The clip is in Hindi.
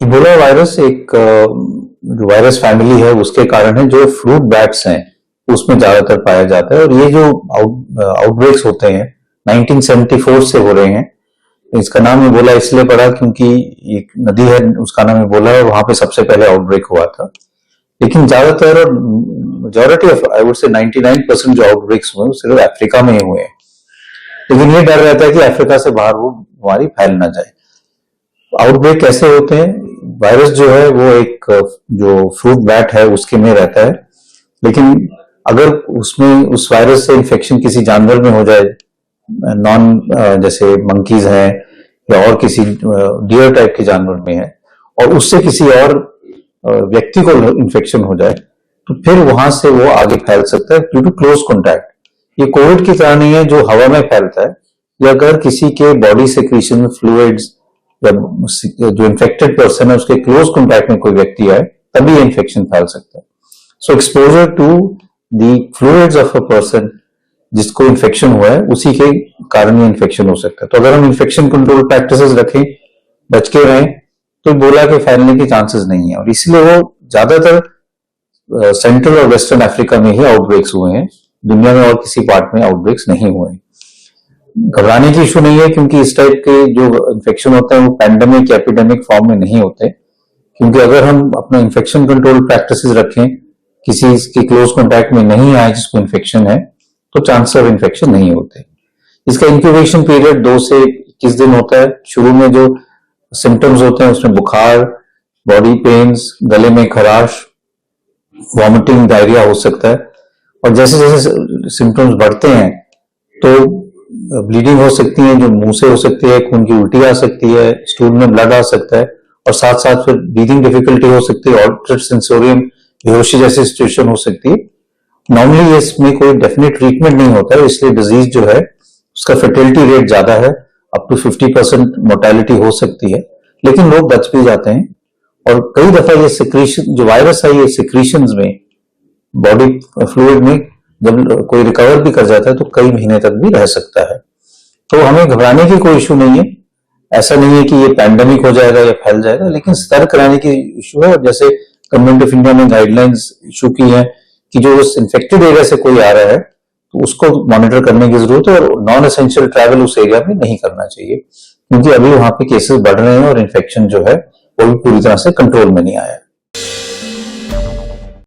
इबोला वायरस एक जो वायरस फैमिली है उसके कारण है, जो फ्रूट बैट्स हैं उसमें ज्यादातर पाया जाता है। और ये जो आउटब्रेक्स होते हैं 1974 से हो रहे हैं। इसका नाम इबोला इसलिए पड़ा क्योंकि एक नदी है उसका नाम इबोला है, वहां पे सबसे पहले आउटब्रेक हुआ था। लेकिन ज्यादातर majority of I would say 99% जो आउटब्रेक्स हुए वो सिर्फ अफ्रीका में ही हुए हैं। लेकिन ये डर रहता है कि अफ्रीका से बाहर वो बीमारी फैल ना जाए। आउटब्रेक कैसे होते हैं? वायरस जो है वो एक जो फ्रूट बैट है उसके में रहता है, लेकिन अगर उसमें उस वायरस से इन्फेक्शन किसी जानवर में हो जाए, नॉन जैसे मंकीज हैं या और किसी डियर टाइप के जानवर में है, और उससे किसी और व्यक्ति को इन्फेक्शन हो जाए, तो फिर वहां से वो आगे फैल सकता है ड्यू टू क्लोज कॉन्टैक्ट। ये कोविड की तरह नहीं है जो हवा में फैलता है, या अगर किसी के बॉडी सेक्रीशन में फ्लूइड्स या जो इन्फेक्टेड पर्सन है उसके क्लोज कॉन्टैक्ट में कोई व्यक्ति आए तभी ये इन्फेक्शन फैल सकता है। So exposure to the fluids of a person जिसको इन्फेक्शन हुआ है उसी के कारण ये इन्फेक्शन हो सकता है। तो अगर हम इन्फेक्शन कंट्रोल प्रैक्टिसेस रखें, बच के रहें, तो इबोला के फैलने के चांसेस नहीं है। और इसलिए वो ज्यादातर सेंट्रल और वेस्टर्न अफ्रीका में ही आउटब्रेक्स हुए हैं, दुनिया में और किसी पार्ट में आउटब्रेक्स नहीं हुए हैं। घबराने की इशू नहीं है, क्योंकि इस टाइप के जो इन्फेक्शन होते हैं वो पैंडेमिक या एपिडेमिक फॉर्म में नहीं होते। क्योंकि अगर हम अपना इन्फेक्शन कंट्रोल प्रैक्टिसेस रखें, किसी के क्लोज कॉन्टैक्ट में नहीं आए जिसको इन्फेक्शन है, तो चांसेस ऑफ इन्फेक्शन नहीं होते। इसका इंक्यूबेशन पीरियड 2 से 21 दिन होता है। शुरू में जो सिम्टम्स होते हैं उसमें बुखार, बॉडी पेन्स, गले में खराश, वॉमिटिंग, डायरिया हो सकता है। और जैसे जैसे सिम्टम्स बढ़ते हैं तो ब्लीडिंग हो सकती है, जो मुंह से हो सकती है, खून की उल्टी आ सकती है, स्टूल में ब्लड आ सकता है, और साथ साथ फिर ब्रीदिंग डिफिकल्टी हो सकती है, ऑल्टर्ड सेंसोरियम, बेहोशी जैसी सिचुएशन हो सकती है। नॉर्मली इसमें कोई डेफिनेट ट्रीटमेंट नहीं होता है, इसलिए डिजीज जो है उसका फर्टिलिटी रेट ज्यादा है, अप टू 50% मोर्टेलिटी हो सकती है, लेकिन लोग बच भी जाते हैं। और कई दफा ये सिक्रीशन जो वायरस है, ये सिक्रीशंस में, बॉडी फ्लूइड में जब कोई रिकवर भी कर जाता है तो कई महीने तक भी रह सकता है। तो हमें घबराने की कोई इशू नहीं है। ऐसा नहीं है कि ये पैंडेमिक हो जाएगा या फैल जाएगा, लेकिन सतर्क रहने की इशू है। और जैसे गवर्नमेंट ऑफ इंडिया ने गाइडलाइंस इशू की है कि जो उस इन्फेक्टेड एरिया से कोई आ रहा है तो उसको मॉनिटर करने की जरूरत है, और नॉन एसेंशियल ट्रैवल उस एरिया में नहीं करना चाहिए, क्योंकि अभी वहां पे केसेस बढ़ रहे हैं और इन्फेक्शन जो है वो भी पूरी तरह से कंट्रोल में नहीं आया है।